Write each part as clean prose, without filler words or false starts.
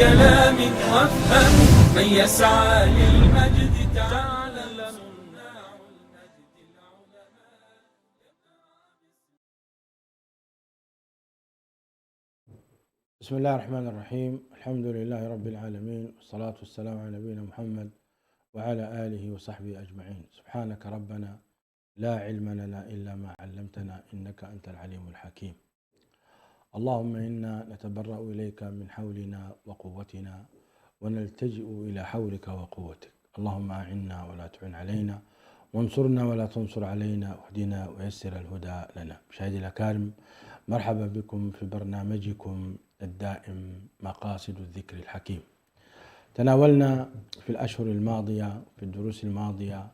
كلام وافهم من يسعى للمجد تعالى صناع المجد العلماء. بسم الله الرحمن الرحيم. الحمد لله رب العالمين، والصلاة والسلام على نبينا محمد وعلى آله وصحبه أجمعين. سبحانك ربنا لا علم لنا إلا ما علمتنا إنك أنت العليم الحكيم. اللهم إنا نتبرأ إليك من حولنا وقوتنا ونلتجئ إلى حولك وقوتك. اللهم أعنا ولا تعن علينا، وانصرنا ولا تنصر علينا، واهدنا ويسر الهدى لنا. مشاهدي الأكارم، مرحبا بكم في برنامجكم الدائم مقاصد الذكر الحكيم. تناولنا في الأشهر الماضية في الدروس الماضية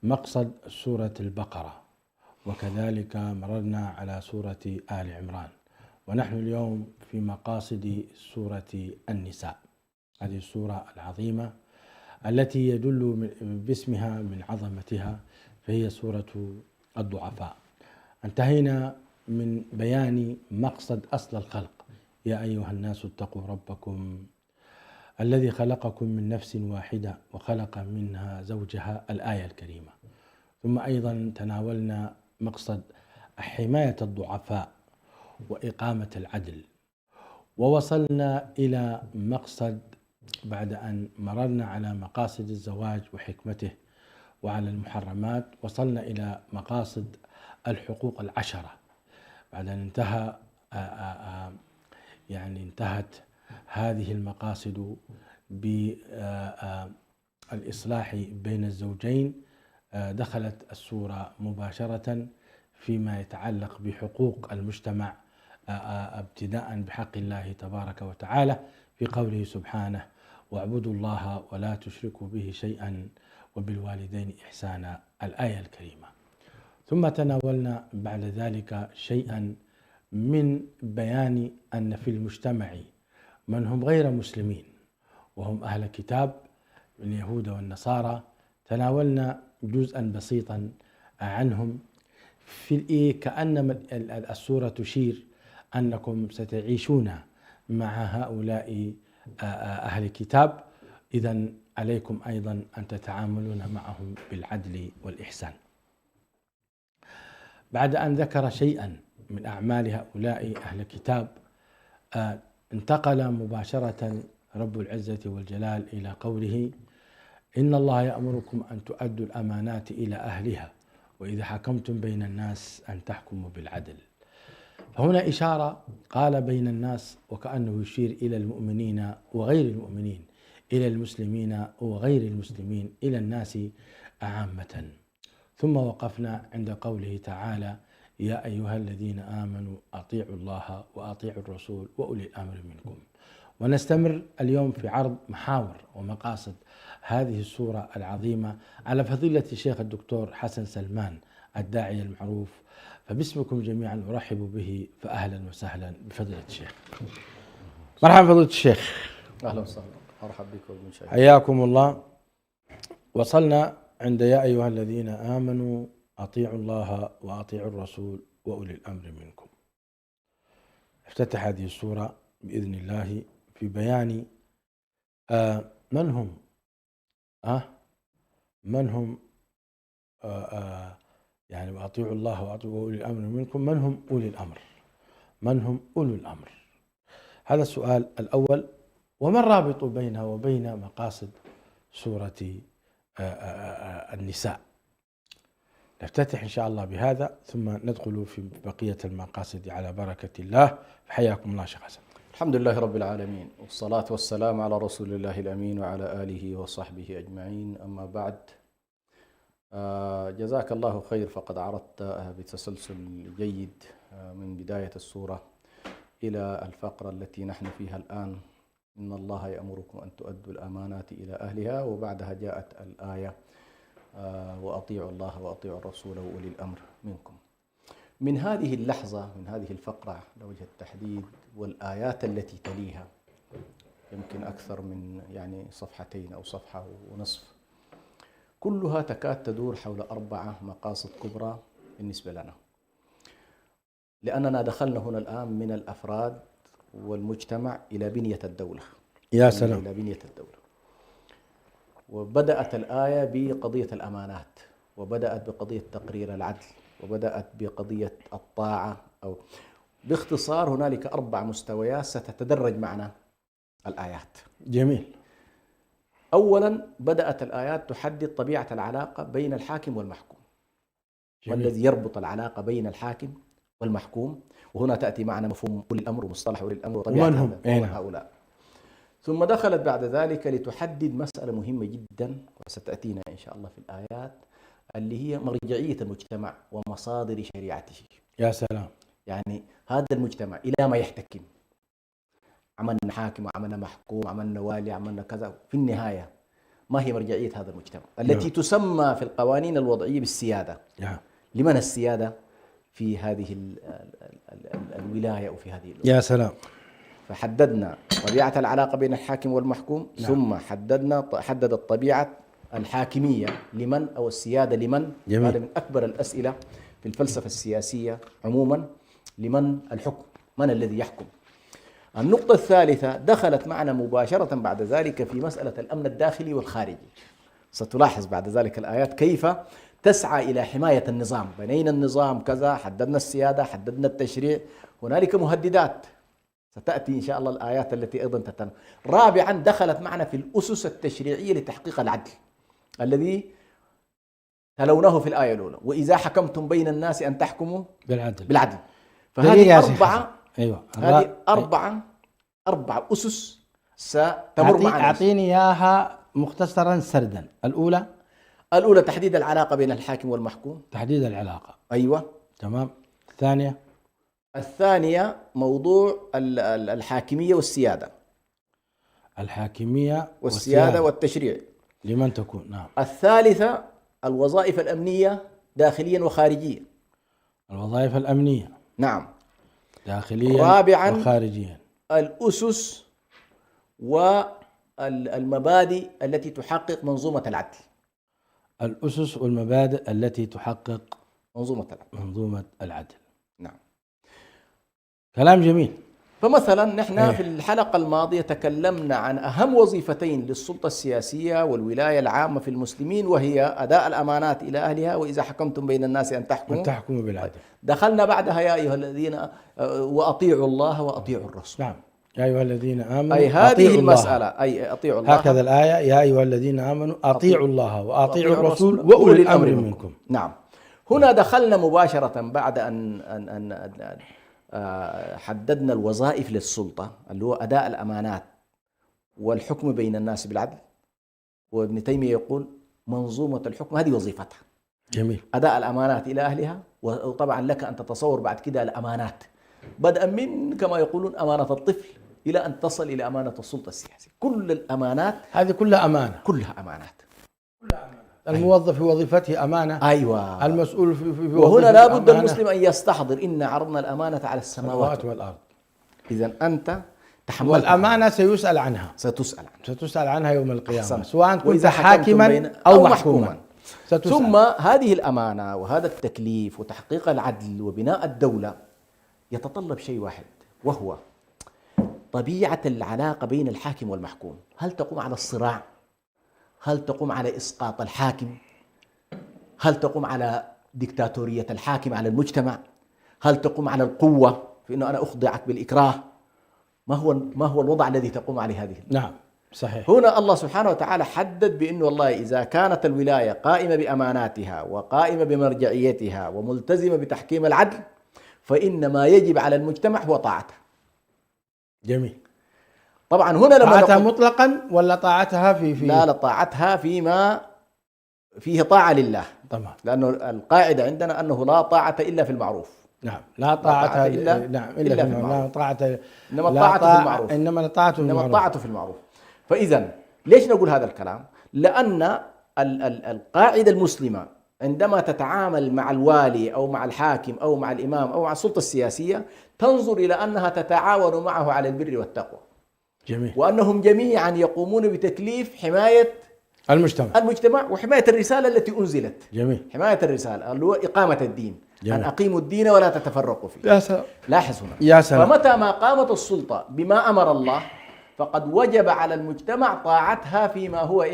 مقصد سورة البقرة، وكذلك مررنا على سورة آل عمران، ونحن اليوم في مقاصد سورة النساء، هذه السورة العظيمة التي يدل باسمها من عظمتها، فهي سورة الضعفاء. انتهينا من بيان مقصد أصل الخلق: يا أيها الناس اتقوا ربكم الذي خلقكم من نفس واحدة وخلق منها زوجها، الآية الكريمة. ثم أيضا تناولنا مقصد حماية الضعفاء وإقامة العدل، ووصلنا إلى مقصد بعد أن مررنا على مقاصد الزواج وحكمته وعلى المحرمات، وصلنا إلى مقاصد الحقوق العشرة. بعد أن انتهت هذه المقاصد بالإصلاح بين الزوجين، دخلت السورة مباشرة فيما يتعلق بحقوق المجتمع، ابتداء بحق الله تبارك وتعالى في قوله سبحانه: واعبدوا الله ولا تشركوا به شيئا وبالوالدين إحسانا، الآية الكريمة. ثم تناولنا بعد ذلك شيئا من بيان أن في المجتمع من هم غير مسلمين وهم أهل كتاب من اليهود والنصارى. تناولنا جزءا بسيطا عنهم، في كأنما السورة تشير أنكم ستعيشون مع هؤلاء أهل الكتاب، إذن عليكم أيضا أن تتعاملون معهم بالعدل والإحسان. بعد أن ذكر شيئا من أعمال هؤلاء أهل الكتاب، انتقل مباشرة رب العزة والجلال إلى قوله: إن الله يأمركم أن تؤدوا الأمانات إلى أهلها وإذا حكمتم بين الناس أن تحكموا بالعدل. فهنا إشارة، قال بين الناس، وكأنه يشير إلى المؤمنين وغير المؤمنين، إلى المسلمين وغير المسلمين، إلى الناس عامة. ثم وقفنا عند قوله تعالى: يا أيها الذين آمنوا أطيعوا الله وأطيعوا الرسول وأولي الأمر منكم. ونستمر اليوم في عرض محاور ومقاصد هذه السورة العظيمة على فضيلة الشيخ الدكتور حسن سلمان، الداعية المعروف، فباسمكم جميعا أرحب به، فأهلا وسهلا بفضيلة الشيخ. مرحبا فضيلة الشيخ. أهلا وسهلا، مرحبا بكم بالمشاهدين. حياكم الله. وصلنا عند يا أيها الذين آمنوا أطيعوا الله وأطيعوا الرسول وأولي الأمر منكم. افتتح هذه السورة بإذن الله في بيان من هم يعني وأطيعوا الله وأطيعوا أولي الأمر منكم. من هم أولي الأمر؟ من هم أولو الأمر؟ هذا السؤال الأول. وما الرابط بينها وبين مقاصد سورة النساء؟ نفتتح إن شاء الله بهذا، ثم ندخل في بقية المقاصد على بركة الله. حياكم الله شيخ حسن. الحمد لله رب العالمين، والصلاة والسلام على رسول الله الأمين وعلى آله وصحبه أجمعين. أما بعد، جزاك الله خير، فقد عرضت بتسلسل جيد من بداية السورة إلى الفقرة التي نحن فيها الآن: إن الله يأمركم أن تؤدوا الأمانات إلى أهلها، وبعدها جاءت الآية: وأطيعوا الله وأطيعوا الرسول وأولي الأمر منكم. من هذه اللحظة، من هذه الفقرة لوجه التحديد، والآيات التي تليها، يمكن أكثر من صفحتين أو صفحة ونصف، كلها تكاد تدور حول 4 مقاصد كبرى بالنسبة لنا، لأننا دخلنا هنا الآن من الأفراد والمجتمع إلى بنية الدولة. يا سلام. إلى بنية الدولة. وبدأت الآية بقضية الأمانات، وبدأت بقضية تقرير العدل، وبدأت بقضية الطاعة. أو باختصار هنالك 4 مستويات ستتدرج معنا الآيات. جميل. أولا بدأت الآيات تحدد طبيعة العلاقة بين الحاكم والمحكوم. جميل. والذي يربط العلاقة بين الحاكم والمحكوم، وهنا تأتي معنا مفهوم أولي الأمر ومصطلح أولي الأمر وطبيعة ومن هم هؤلاء. ثم دخلت بعد ذلك لتحدد مسألة مهمة جدا وستأتينا إن شاء الله في الآيات، اللي هي مرجعية المجتمع ومصادر شريعته. يا سلام. يعني هذا المجتمع إلى ما يحتكم، عملنا حاكم وعملنا محكوم، عملنا والي، عملنا كذا، في النهاية ما هي مرجعية هذا المجتمع التي تسمى في القوانين الوضعية بالسيادة. لمن السيادة في هذه الولاية أو في هذه الولاية؟ يا سلام. فحددنا طبيعة العلاقة بين الحاكم والمحكوم. ثم حددت طبيعة الحاكمية لمن أو السيادة لمن. هذا من أكبر الأسئلة في الفلسفة السياسية عموما، لمن الحكم، من الذي يحكم. النقطة الثالثة دخلت معنا مباشرة بعد ذلك في مسألة الأمن الداخلي والخارجي. ستلاحظ بعد ذلك الآيات كيف تسعى إلى حماية النظام. بنينا النظام كذا، حددنا السيادة، حددنا التشريع، هنالك مهددات ستأتي إن شاء الله الآيات التي أيضا تتنى. رابعا دخلت معنا في الأسس التشريعية لتحقيق العدل الذي تلونه في الآية الأولى، وإذا حكمتم بين الناس أن تحكموا بالعدل. فهذه أربع أسس ستمر معنا. أعطيني إياها مختصرا سردا. الأولى تحديد العلاقة بين الحاكم والمحكوم. تحديد العلاقة، أيوة تمام. الثانية موضوع الحاكمية والسيادة. الحاكمية والسيادة والتشريع لمن تكون. نعم. الثالثة الوظائف الأمنية داخليا وخارجيا. الوظائف الأمنية، نعم، داخليا رابعا وخارجيا. الأسس والمبادئ التي تحقق منظومة العدل. الأسس والمبادئ التي تحقق منظومة العدل. نعم، كلام جميل. فمثلا نحن في الحلقة الماضية تكلمنا عن أهم وظيفتين للسلطة السياسية والولاية العامة في المسلمين، وهي أداء الأمانات إلى أهلها، وإذا حكمتم بين الناس أن تحكموا بالعدل. دخلنا بعدها يا أيها الذين وأطيعوا الله وأطيعوا الرسول. نعم، يا أيها الذين آمنوا أي هذه المسألة، أي أطيعوا الله. هكذا الآية، يا أيها الذين آمنوا أطيعوا الله وأطيعوا الرسول وأولي الأمر منكم. نعم. هنا دخلنا مباشرة بعد أن حددنا الوظائف للسلطة اللي هو أداء الأمانات والحكم بين الناس بالعدل. وابن تيمية يقول منظومة الحكم هذه وظيفتها. جميل. أداء الأمانات إلى أهلها، وطبعا لك أن تتصور بعد كده الأمانات بدءا من كما يقولون أمانة الطفل إلى أن تصل إلى أمانة السلطة السياسية. كل الأمانات هذه كلها أمانة. كلها أمانات. الموظف في وظيفته أمانة. أيوة. المسؤول في وهنا لا بد المسلم أن يستحضر إن عرضنا الأمانة على السماوات والأرض. إذا أنت تحملت، والأمانة سيسأل عنها. ستسأل عنها يوم القيامة، سواء كنت حاكما أو محكوما. ثم هذه الأمانة وهذا التكليف وتحقيق العدل وبناء الدولة يتطلب شيء واحد، وهو طبيعة العلاقة بين الحاكم والمحكوم. هل تقوم على الصراع؟ هل تقوم على إسقاط الحاكم؟ هل تقوم على ديكتاتورية الحاكم على المجتمع؟ هل تقوم على القوة في أنه أنا أخضعك بالإكراه؟ ما هو الوضع الذي تقوم عليه هذه؟ نعم، صحيح. هنا الله سبحانه وتعالى حدد بأنه والله إذا كانت الولاية قائمة بأماناتها وقائمة بمرجعيتها وملتزمة بتحكيم العدل، فإن ما يجب على المجتمع هو طاعتها. جميل. طبعا هنا لما طاعتها مطلقا ولا طاعتها في لا طاعتها فيما فيه طاعة لله طبعا، لأنه القاعدة عندنا أنه لا طاعة إلا في المعروف. نعم، لا طاعة إلا في المعروف. لا طاعة، إنما الطاعة في المعروف. فإذا ليش نقول هذا الكلام؟ لأن القاعدة المسلمة عندما تتعامل مع الوالي أو مع الحاكم أو مع الإمام أو مع السلطة السياسية تنظر إلى أنها تتعاون معه على البر والتقوى. جميل. وأنهم جميعا يقومون بتكليف حماية المجتمع وحماية الرسالة التي أنزلت. جميل. حماية الرسالة اللي هو إقامة الدين. جميل. أن أقيموا الدين ولا تتفرقوا فيه. يا سلام. لاحظ هنا. يا سلام. فمتى ما قامت السلطة بما أمر الله فقد وجب على المجتمع طاعتها فيما هو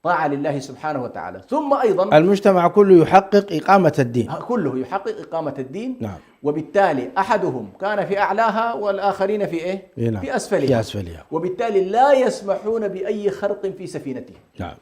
طاعة لله سبحانه وتعالى. ثم أيضا المجتمع كله يحقق إقامة الدين، كله يحقق إقامة الدين. نعم. وبالتالي أحدهم كان في أعلاها والآخرين في نعم. في أسفلها. في أسفلها. وبالتالي لا يسمحون بأي خرق في سفينته. نعم.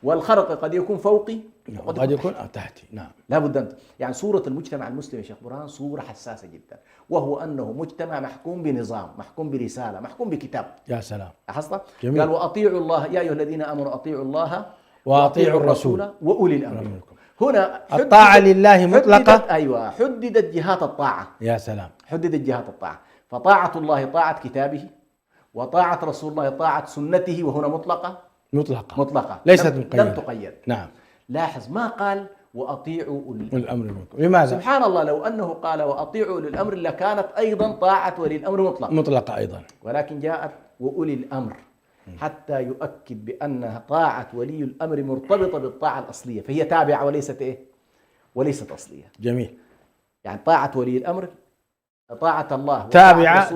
والخرق قد يكون فوقي وقد يكون تحتي. نعم. لا بد أن يعني صورة المجتمع المسلم يا شيخ برهان صورة حساسة جدا، وهو أنه مجتمع محكوم بنظام، محكوم برسالة، محكوم بكتاب. يا سلام. لاحظت؟ جميل. قال وأطيعوا الله يا أيها الذين آمنوا أطيعوا الله وأطيعوا الرسول وأولي الأمر منكم. هنا الطاعة لله مطلقة. أيوة، حددت جهات الطاعة. يا سلام. حددت جهات الطاعة، فطاعة الله طاعة كتابه، وطاعة رسول الله طاعة سنته، وهنا مطلقة ليست مقيدة، لم تقيد. نعم. لاحظ ما قال وأطيعوا أولي الأمر منكم. لماذا؟ سبحان الله، لو أنه قال وأطيعوا أولي الأمر لكانت أيضا طاعة ولي الأمر مطلقة أيضا، ولكن جاءت وأولي الأمر حتى يؤكد بأن طاعة ولي الأمر مرتبطة بالطاعة الأصلية، فهي تابعة وليست أصلية. جميل. يعني طاعة ولي الأمر طاعة الله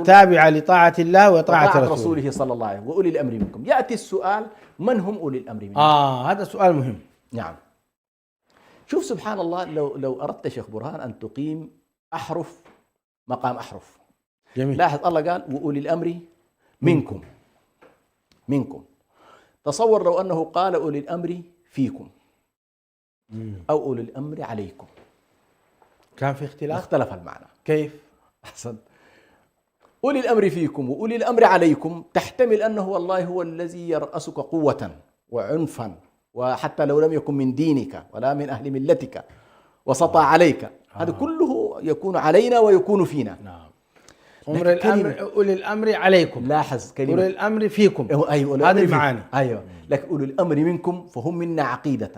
تابعة لطاعة الله وطاعة رسوله صلى الله عليه وسلم. وأولي الأمر منكم. يأتي السؤال من هم أولي الأمر منكم؟ هذا سؤال مهم. نعم. شوف سبحان الله، لو أردت شيخ برهان أن تقيم أحرف مقام أحرف. جميل. لاحظ الله قال وأولي الأمر منكم. تصور لو أنه قال أولي الأمر فيكم أو أولي الأمر عليكم، كان في اختلاف، اختلف المعنى. كيف؟ أحسن. أولي الأمر فيكم وأولي الأمر عليكم تحتمل أنه والله هو الذي يرأسك قوة وعنفا، وحتى لو لم يكن من دينك ولا من أهل ملتك وسطى عليك، هذا كله يكون علينا ويكون فينا. نعم. أولي الأمر عليكم. لاحظ كلمة أولي الأمر فيكم. أيوة، هذه المعاني. أيوة. لكن أولي الأمر منكم فهم منا عقيدة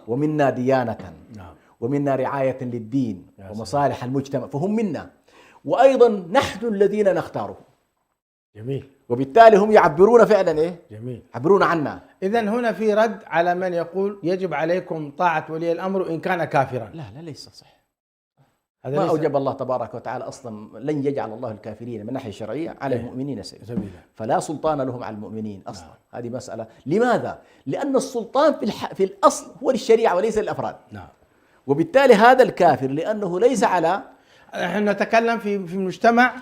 ومنا ديانة. نعم. ومنا رعاية للدين ومصالح المجتمع، فهم منا، وأيضا نحن الذين نختاره. جميل. وبالتالي هم يعبرون فعلا جميل. يعبرون عنا. إذن هنا في رد على من يقول يجب عليكم طاعة ولي الأمر إن كان كافرا. لا ليس صح. هذا ما أوجب الله تبارك وتعالى أصلا، لن يجعل الله الكافرين من ناحية شرعية على المؤمنين سبيلا، فلا سلطان لهم على المؤمنين أصلا. هذه مسألة. لماذا؟ لأن السلطان في الأصل هو للشريعة وليس للأفراد. نعم. وبالتالي هذا الكافر لأنه ليس على، نحن نتكلم في المجتمع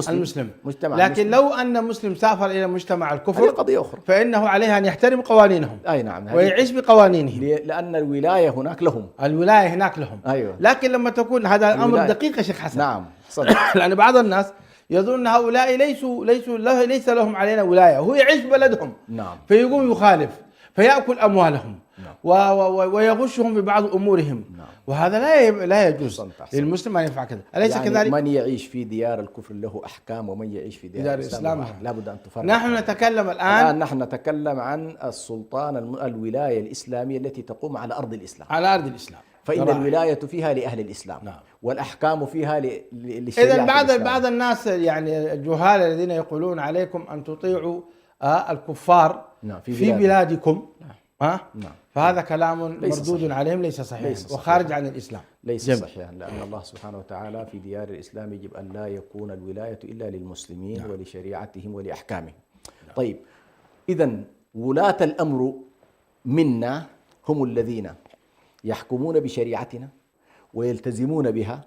المسلم. لكن لو أن مسلم سافر إلى مجتمع الكفر هذه قضية أخرى، فإنه عليه أن يحترم قوانينهم. أي نعم. ويعيش بقوانينهم، لأن الولاية هناك لهم. أيوة. لكن لما تكون هذا الأمر دقيق يا شيخ حسن. نعم. لأن بعض الناس يظن هؤلاء ليس لهم علينا ولاية، وهو يعيش بلدهم. نعم. فيقوم يخالف فيأكل أموالهم. نعم. ويغشهم في بعض أمورهم. نعم. وهذا لا يجوز للمسلم أن يفعل كذا، أليس يعني كذلك؟ من يعيش في ديار الكفر له أحكام، ومن يعيش في ديار الإسلام لا بد أن تفرق. نحن نتكلم الآن نحن نتكلم عن السلطان الولاية الإسلامية التي تقوم على أرض الإسلام. فإن الولاية فيها لأهل الإسلام. نعم. والأحكام فيها للشريعة. إذن بعض الناس يعني الجهال الذين يقولون عليكم أن تطيعوا الكفار. نعم. في بلادكم. نعم. فهذا كلام مردود عليهم، ليس صحيح وخارج عن الإسلام. ليس صحيحا، لأن الله سبحانه وتعالى في ديار الإسلام يجب أن لا يكون الولاية إلا للمسلمين. نعم. ولشريعتهم ولأحكامهم. نعم. طيب، إذن ولاة الأمر منا هم الذين يحكمون بشريعتنا ويلتزمون بها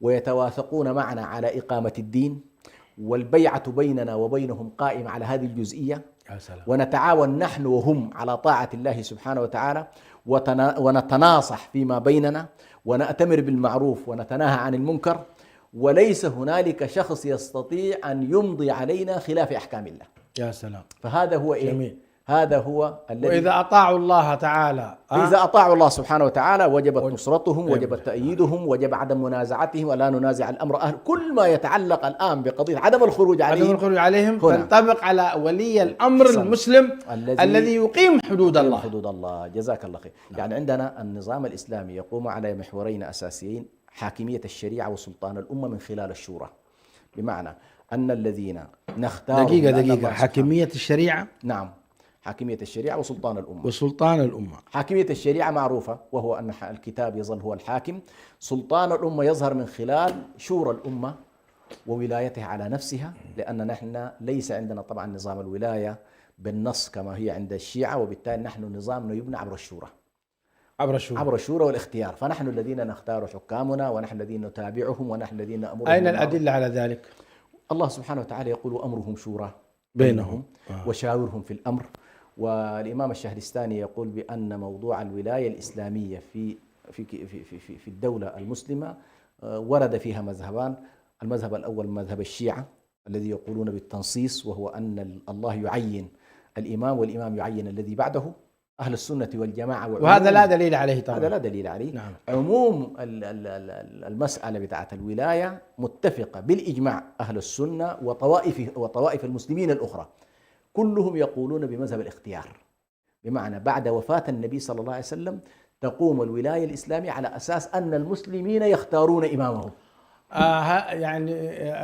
ويتواثقون معنا على إقامة الدين، والبيعة بيننا وبينهم قائمة على هذه الجزئية. ونتعاون نحن وهم على طاعة الله سبحانه وتعالى، ونتناصح فيما بيننا، ونأتمر بالمعروف ونتناهى عن المنكر، وليس هنالك شخص يستطيع أن يمضي علينا خلاف أحكام الله. يا سلام. فهذا هو جميل. هذا هو الذي، وإذا أطاعوا الله تعالى، إذا أطاعوا الله سبحانه وتعالى وجبت نصرتهم، وجبت تأييدهم، وجب عدم منازعتهم ولا ننازع الأمر أهل. كل ما يتعلق الآن بقضية عدم الخروج عليهم تنطبق على ولي الأمر المسلم الذي يقيم حدود الله. جزاك الله خير. يعني عندنا النظام الإسلامي يقوم على محورين أساسيين: حاكمية الشريعة وسلطان الأمة من خلال الشورى. بمعنى أن الذين نختار دقيقة حاكمية الشريعة. نعم، حاكمية الشريعة وسلطان الأمة. حاكمية الشريعة معروفة، وهو أن الكتاب يظل هو الحاكم. سلطان الأمة يظهر من خلال شورى الأمة وولايتها على نفسها، لأن نحن ليس عندنا طبعا نظام الولاية بالنص كما هي عند الشيعة، وبالتالي نحن نظامنا يبنى عبر الشورى، عبر الشورى والاختيار. فنحن الذين نختار حكامنا، ونحن الذين نتابعهم، ونحن الذين نأمرهم. أين الأدلة على ذلك؟ الله سبحانه وتعالى يقول أمرهم شورى بينهم وشاورهم في الأمر. والإمام الشهرستاني يقول بأن موضوع الولاية الإسلامية في الدولة المسلمة ورد فيها مذهبان. المذهب الأول مذهب الشيعة الذي يقولون بالتنصيص، وهو أن الله يعين الإمام والإمام يعين الذي بعده. أهل السنة والجماعة وهذا لا دليل عليه طبعا. هذا لا دليل عليه. نعم. عموم المسألة بتاعت الولاية متفقة بالإجماع أهل السنة وطوائف المسلمين الأخرى، كلهم يقولون بمذهب الاختيار، بمعنى بعد وفاة النبي صلى الله عليه وسلم تقوم الولاية الإسلامية على أساس أن المسلمين يختارون إمامهم. يعني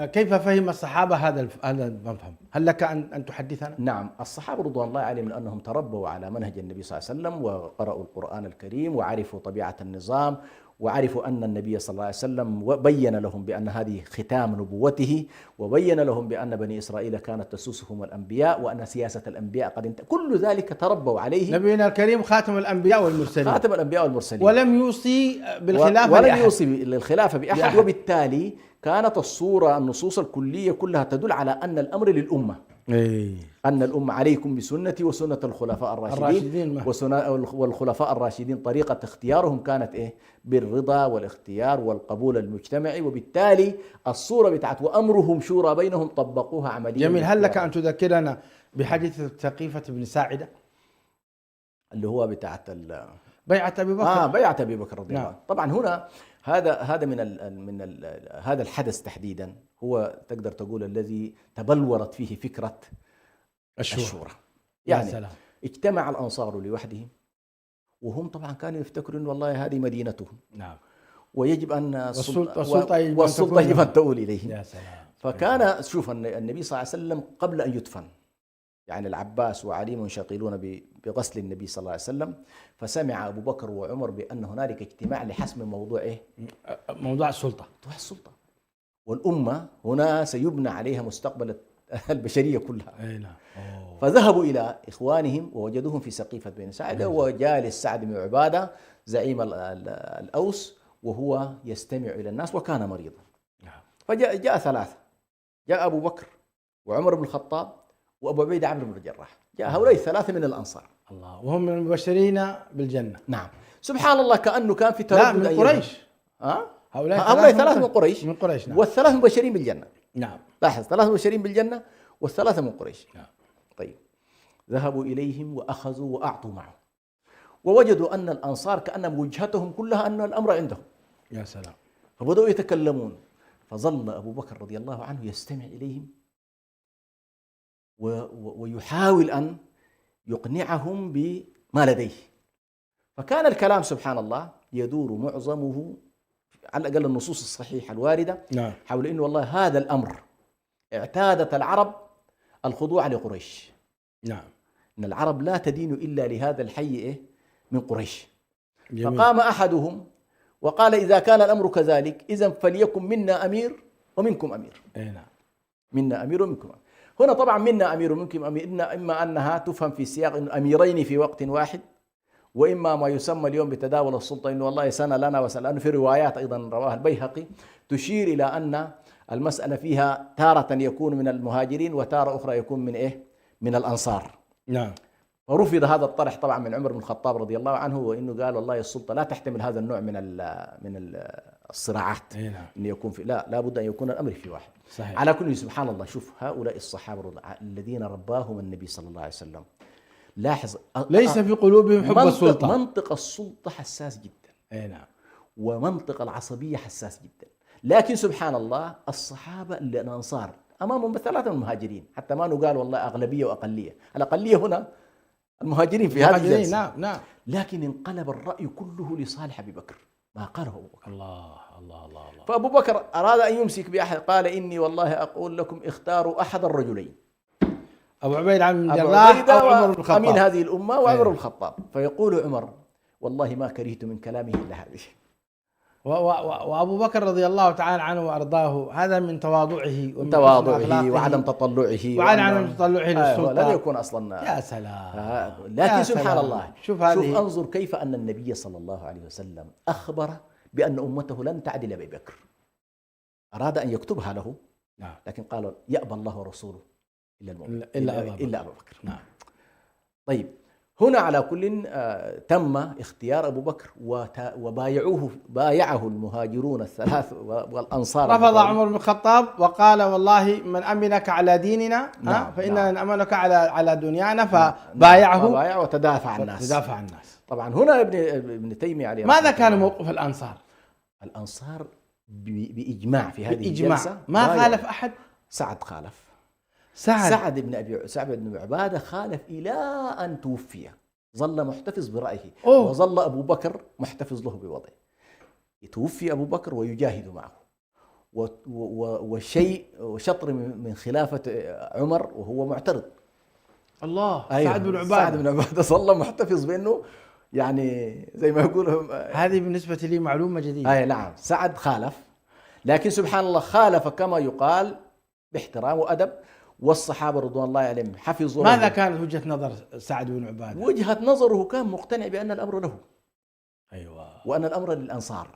كيف فهم الصحابة هذا المفهوم؟ هل لك أن تحدثنا؟ نعم، الصحابة رضوان الله عليهم لأنهم تربوا على منهج النبي صلى الله عليه وسلم، وقرأوا القرآن الكريم، وعرفوا طبيعة النظام، وعرفوا أن النبي صلى الله عليه وسلم بين لهم بأن هذه ختام نبوته، وبين لهم بأن بني إسرائيل كانت تسوسهم الأنبياء، وأن سياسة الأنبياء قد انتهت. كل ذلك تربوا عليه. نبينا الكريم خاتم الأنبياء والمرسلين، خاتم الأنبياء والمرسلين، ولم يوصي بالخلافة ولم يوصي للخلافة بأحد. وبالتالي كانت النصوص الكلية كلها تدل على أن الأمر للأمة، أن الأمة عليكم بسنتي وسنة الخلفاء الراشدين والخلفاء الراشدين. طريقة اختيارهم كانت بالرضا والاختيار والقبول المجتمعي، وبالتالي الصورة بتاعت وأمرهم شورى بينهم طبقوها عمليا. جميل. هل لك أن تذكرنا بحديث سقيفة بن ساعدة اللي هو بتاعت بيعة أبي بكر؟ بيعة أبي بكر رضي الله عنه. نعم. طبعا هنا هذا هذا الحدث تحديدا هو تقدر تقول الذي تبلورت فيه فكرة الشورى. يعني سلام. اجتمع الأنصار لوحدهم، وهم طبعا كانوا يفتكرون والله هذه مدينتهم. نعم. ويجب أن والسلطة يجب أن تؤول إليه. يا سلام. فكان شوف النبي صلى الله عليه وسلم قبل أن يدفن، يعني العباس وعلي منشغلون بغسل النبي صلى الله عليه وسلم، فسمع أبو بكر وعمر بأن هنالك اجتماع لحسم موضوع موضوع السلطة. والأمة هنا سيبنى عليها مستقبل البشرية كلها. نعم. فذهبوا إلى إخوانهم ووجدوهم في سقيفة بن ساعدة، وجالس سعد بن عبادة زعيم الأوس وهو يستمع إلى الناس وكان مريضا. فجاء ثلاثة، جاء أبو بكر وعمر بن الخطاب وأبو عبيدة عمرو بن الجراح، جاء هؤلاء الثلاثة من الأنصار. الله. وهم من المبشرين بالجنة. نعم. سبحان الله، كأنه كان في تردد. لا، من قريش. هؤلاء ثلاثة من قريش. من قريش. نعم. والثلاثة مبشرين بالجنة. نعم. لاحظ، ثلاثة مبشرين بالجنة والثلاثة من قريش. نعم. طيب، ذهبوا إليهم وأخذوا وأعطوا معه، ووجدوا أن الأنصار كأن وجهتهم كلها أن الأمر عندهم. يا سلام. فبدأوا يتكلمون، فظل أبو بكر رضي الله عنه يستمع إليهم ويحاول أن يقنعهم بما لديه. فكان الكلام سبحان الله يدور معظمه على الأقل النصوص الصحيحة الواردة. نعم. حول إنه والله هذا الأمر اعتادت العرب الخضوع لقريش. نعم. إن العرب لا تدين إلا لهذا الحي من قريش. جميل. فقام أحدهم وقال إذا كان الأمر كذلك إذن فليكن منا أمير ومنكم أمير. نعم. منا أمير ومنكم أمير. هنا طبعا منا أمير ومنكم أمير، إما أنها تفهم في سياق إنه أميرين في وقت واحد، وإما ما يسمى اليوم بتداول السلطة، إنه والله سنة لنا وسنة، لأنه في روايات أيضا رواها البيهقي تشير إلى أن المسألة فيها تارة يكون من المهاجرين وتارة أخرى يكون من الأنصار. نعم. ورفض هذا الطرح طبعا من عمر بن الخطاب رضي الله عنه، وإنه قال والله السلطة لا تحتمل هذا النوع من الصراعات. نعم. إن يكون في لا بد أن يكون الأمر في واحد. صحيح. على كل سبحان الله، شوف هؤلاء الصحابة الذين رباهم النبي صلى الله عليه وسلم، لاحظ ليس في قلوبهم حب السلطة. منطق السلطة حساس جدا. نعم. ومنطق العصبية حساس جدا. لكن سبحان الله الصحابة الأنصار أمامهم بثلاثة من المهاجرين، حتى ما نقال والله أغلبية وأقلية. الأقلية هنا المهاجرين في هذه الجلسة. نعم. لكن انقلب الرأي كله لصالح أبي بكر، ما قاله أبو بكر. الله. فأبو بكر أراد أن يمسك بأحد، قال إني والله أقول لكم اختاروا أحد الرجلين، أبو عبيدة عن الجراح أو عمر بن الخطاب، أمين هذه الأمة وعمر بن الخطاب. فيقول عمر والله ما كرهت من كلامه إلا هذه. وأبو بكر رضي الله تعالى عنه وأرضاه هذا من تواضعه ومن تواضعه وعدم تطلعه وعدم تطلعه للسلطة، لا يكون أصلا. يا سلام. لكن سبحان الله، شوف انظر كيف أن النبي صلى الله عليه وسلم أخبر بأن أمته لن تعدل أبي بكر. أراد أن يكتبها له، لكن قالوا يأبى الله ورسوله إلا أبا بكر. نعم. طيب، هنا على كل تم اختيار أبو بكر بايعه المهاجرون الثلاث والأنصار. رفض عمر بن الخطاب وقال والله من أمنك على ديننا فإننا نأمنك على دنيانا، فبايعه وتدافع الناس. طبعا هنا ابن تيمية عليه ماذا كان موقف الأنصار؟ الأنصار بإجماع في هذه الجلسة ما خالف أحد. سعد خالف. سعد بن عبادة خالف إلى أن توفي، ظل محتفظ برأيه. وظل أبو بكر محتفظ له بوضعه. يتوفي أبو بكر ويجاهد معه، وشطر من خلافة عمر وهو معترض. الله. أيوة. سعد بن عبادة ظل محتفظ بأنه يعني زي ما يقولوا. هذه بالنسبة لي معلومة جديدة. نعم، سعد خالف، لكن سبحان الله خالف كما يقال باحترام وأدب، والصحابة رضوان الله عليهم حفظوا. ماذا كانت وجهة نظر سعد بن عبادة؟ وجهة نظره كان مقتنع بأن الأمر له. أيوة. وأن الأمر للأنصار.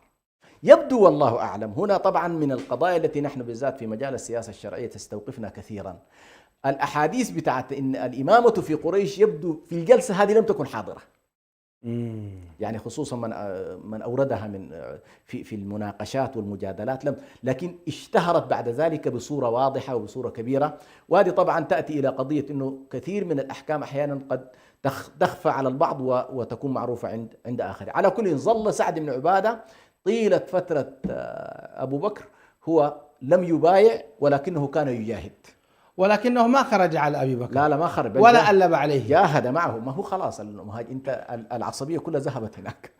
يبدو والله أعلم، هنا طبعا من القضايا التي نحن بالذات في مجال السياسة الشرعية تستوقفنا كثيرا. الأحاديث بتاعت إن الإمامة في قريش يبدو في الجلسة هذه لم تكن حاضرة. يعني خصوصا من أوردها في المناقشات والمجادلات، لكن اشتهرت بعد ذلك بصورة واضحة وبصورة كبيرة. وهذه طبعا تأتي إلى قضية أنه كثير من الأحكام أحيانا قد تخفى على البعض وتكون معروفة عند آخر. على كل، ظل سعد بن عبادة طيلة فترة أبو بكر هو لم يبايع، ولكنه كان يجاهد، ولكنه ما خرج على أبي بكر. لا ما خرج ولا ألب عليه، جاهد معه. ما هو خلاص انت العصبية كلها ذهبت هناك.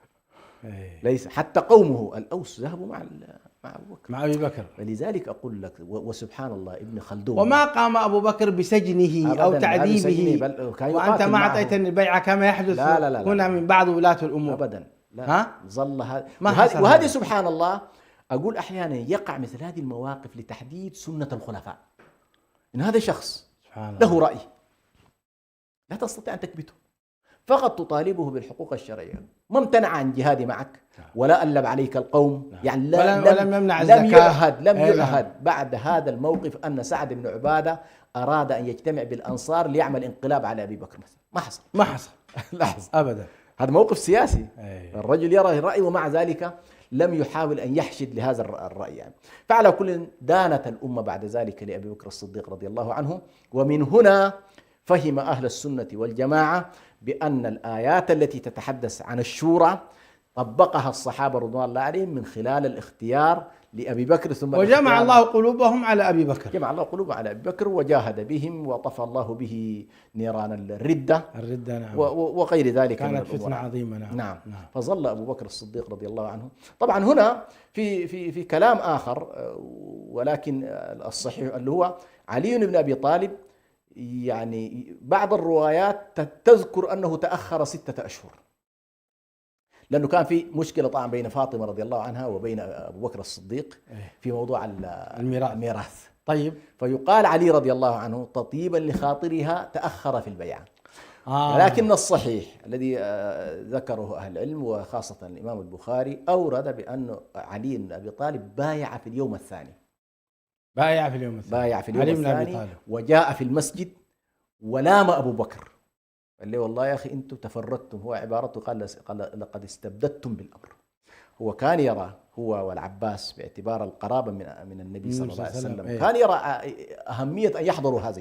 ليس حتى قومه الأوس ذهبوا مع أبو بكر، مع أبي بكر. فلذلك أقول لك، وسبحان الله ابن خلدون وما قام أبو بكر بسجنه أو تعذيبه وأنت ما أعطيتني البيعة كما يحدث لا هنا من بعض ولاة الأمور أبدا. لا. ظل هذا. وهذه سبحان الله، أقول أحيانا يقع مثل هذه المواقف لتحديد سنة الخلفاء. إن هذا شخص له رأي لا تستطيع أن تكبته، فقط تطالبه بالحقوق الشرعية. ما امتنع عن جهادي معك ولا ألب عليك القوم. يعني ولم يمنع الزكاة. لم يعهد بعد هذا الموقف أن سعد بن عبادة أراد أن يجتمع بالأنصار ليعمل انقلاب على أبي بكر مثلا. ما حصل لحظة أبدا. هذا موقف سياسي. الرجل يرى الرأي ومع ذلك لم يحاول أن يحشد لهذا الرأي يعني. فعلى كل، دانت الأمة بعد ذلك لأبي بكر الصديق رضي الله عنه. ومن هنا فهم أهل السنة والجماعة بأن الآيات التي تتحدث عن الشورى طبقها الصحابة رضوان الله عليهم من خلال الاختيار لأبي بكر، ثم وجمع الله قلوبهم على أبي بكر. جمع الله قلوبهم على أبي بكر وجاهد بهم وطفى الله به نيران الردة نعم. وغير ذلك. كانت فتنة عظيمة. نعم. فظل أبو بكر الصديق رضي الله عنه. طبعا هنا في كلام آخر، ولكن الصحيح اللي هو علي بن أبي طالب، يعني بعض الروايات تذكر أنه تأخر 6 أشهر، لأنه كان في مشكلة طبعا بين فاطمة رضي الله عنها وبين أبو بكر الصديق في موضوع الميراث. طيب، فيقال علي رضي الله عنه تطيبا لخاطرها تأخر في البيعة. لكن الصحيح الذي ذكره أهل العلم وخاصة الإمام البخاري أورد بأن علي بن أبي طالب بايع في اليوم الثاني. بايع في اليوم الثاني وجاء في المسجد ولام أبو بكر، قال له والله يا أخي أنتم تفردتم. هو عبارته قال لقد استبددتم بالأمر. هو كان يرى، هو والعباس باعتبار القرابة من النبي صلى الله عليه وسلم، كان يرى أهمية أن يحضروا هذا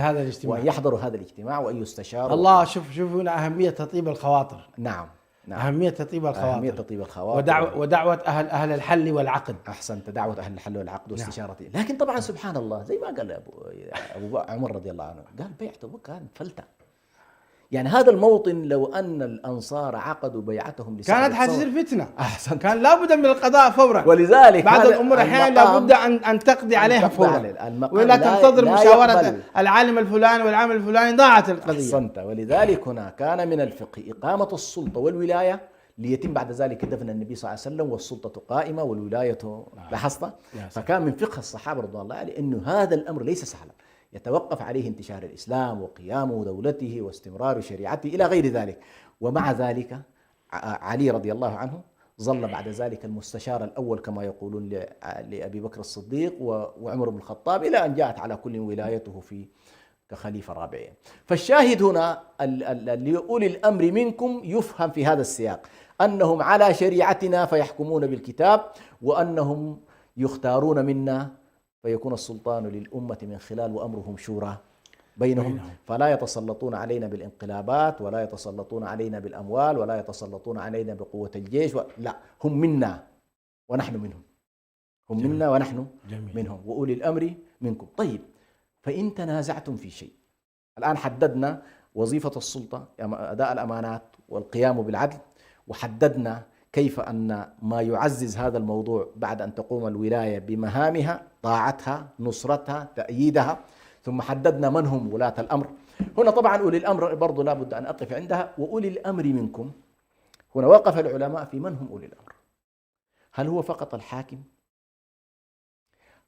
الاجتماع، وأن يحضروا هذا الاجتماع وأن يستشاروا. الله، شوف هنا أهمية تطيب الخواطر. نعم. أهمية تطيب الخواطر ودعوة أهل الحل والعقد. أحسنت، دعوة أهل الحل والعقد واستشارته. لكن طبعا سبحان الله زي ما قال أبو عمر رضي الله عنه، قال بيعته كان فلتة. يعني هذا الموطن لو أن الأنصار عقدوا بيعتهم كانت حتصير فتنة. أحسن. كان لابد من القضاء فورا. ولذلك بعض الأمور أحيانا لابد أن تقضي عليها فورا، ولا تنتظر مشاورة العالم الفلاني والعامل الفلاني، ضاعت القضية. أحسنت. ولذلك هنا كان من الفقه إقامة السلطة والولاية ليتم بعد ذلك دفن النبي صلى الله عليه وسلم والسلطة قائمة والولاية. لاحظت؟ فكان من فقه الصحابة رضوان الله عليه أنه هذا الأمر ليس سهلا، يتوقف عليه انتشار الإسلام وقيام دولته واستمرار شريعته إلى غير ذلك. ومع ذلك علي رضي الله عنه ظل بعد ذلك المستشار الأول كما يقولون لأبي بكر الصديق وعمر بن الخطاب، إلى أن جاءت على كل ولايته في كخليفة رابع. فالشاهد هنا لأولي الأمر منكم يفهم في هذا السياق أنهم على شريعتنا فيحكمون بالكتاب، وأنهم يختارون منا فيكون السلطان للأمة من خلال وأمرهم شورى بينهم، فلا يتسلطون علينا بالانقلابات، ولا يتسلطون علينا بالأموال، ولا يتسلطون علينا بقوة الجيش، لا، هم منا ونحن منهم، هم منا ونحن منهم، وأولي الأمر منكم. طيب، فإن تنازعتم في شيء، الآن حددنا وظيفة السلطة أداء الأمانات والقيام بالعدل، وحددنا كيف أن ما يعزز هذا الموضوع بعد أن تقوم الولاية بمهامها طاعتها، نصرتها، تأييدها، ثم حددنا من هم ولاة الأمر. هنا طبعا أولي الأمر برضو لا بد أن أقف عندها، وأولي الأمر منكم. هنا وقف العلماء في من هم أولي الأمر. هل هو فقط الحاكم؟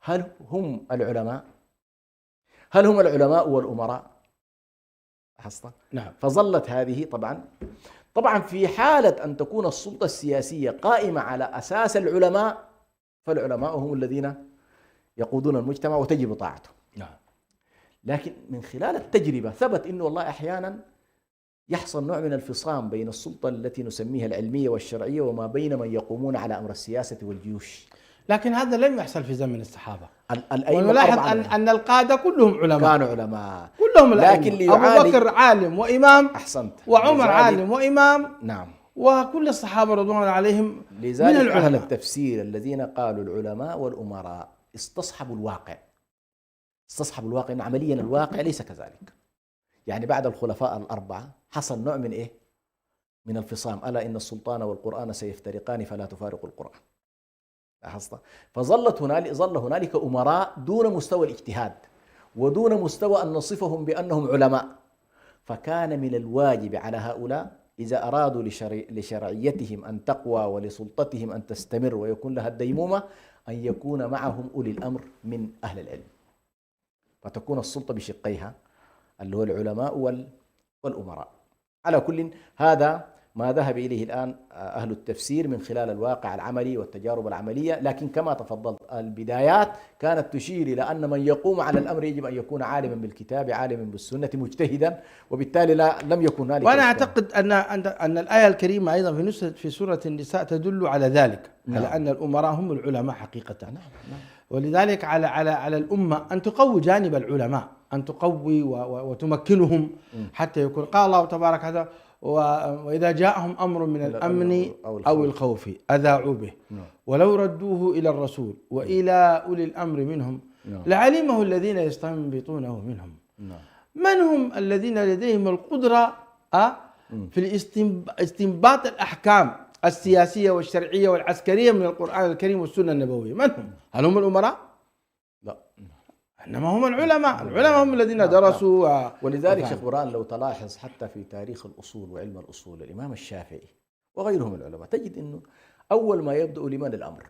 هل هم العلماء؟ هل هم العلماء والأمراء؟ حصل؟ نعم. فظلت هذه طبعا في حالة أن تكون السلطة السياسية قائمة على أساس العلماء، فالعلماء هم الذين يقودون المجتمع وتجب طاعتهم. نعم. لكن من خلال التجربة ثبت أنه والله أحيانا يحصل نوع من الفصام بين السلطة التي نسميها العلمية والشرعية وما بين من يقومون على أمر السياسة والجيوش. لكن هذا لم يحصل في زمن الصحابة. ونلاحظ أن القادة كلهم علماء، كانوا علماء كلهم، لكن أبو بكر عالم وإمام، أحسنت، وعمر عالم وإمام، نعم، وكل الصحابة رضوان الله عليهم. لذلك من أهل التفسير الذين قالوا العلماء والأمراء استصحبوا الواقع، إن عمليا الواقع ليس كذلك. يعني بعد الخلفاء الأربعة حصل نوع من إيه؟ من الفصام. ألا إن السلطان والقرآن سيفترقان فلا تفارقوا القرآن. ظل هنالك أمراء دون مستوى الاجتهاد ودون مستوى أن نصفهم بأنهم علماء، فكان من الواجب على هؤلاء إذا أرادوا لشرعيتهم أن تقوى ولسلطتهم أن تستمر ويكون لها الديمومة أن يكون معهم أولي الأمر من أهل العلم، فتكون السلطة بشقيها اللي هو العلماء والأمراء. على كل هذا ما ذهب إليه الآن أهل التفسير من خلال الواقع العملي والتجارب العملية. لكن كما تفضلت البدايات كانت تشير إلى أن من يقوم على الأمر يجب أن يكون عالما بالكتاب، عالما بالسنة، مجتهدا، وبالتالي لم يكن هنالك. وأنا أعتقد أن الآية الكريمة أيضا في سورة النساء تدل على ذلك. نعم. على أن الأمراء هم العلماء حقيقة. نعم. ولذلك على الأمة أن تقوي جانب العلماء، أن تقوي وتمكنهم حتى يكون. قال الله تبارك هذا: وإذا جاءهم أمر من الأمن أو الخوف أذاعوا به ولو ردوه إلى الرسول وإلى أولي الأمر منهم لعلمه الذين يستنبطونه منهم. من هم الذين لديهم القدرة في استنباط الأحكام السياسية والشرعية والعسكرية من القرآن الكريم والسنة النبوية؟ من هم؟ هل هم الأمراء؟ لا، إنما هم العلماء هم الذين درسوا. ولذلك شيخ برهان لو تلاحظ حتى في تاريخ الأصول وعلم الأصول الإمام الشافعي وغيرهم من العلماء تجد أنه أول ما يبدأ لمن الأمر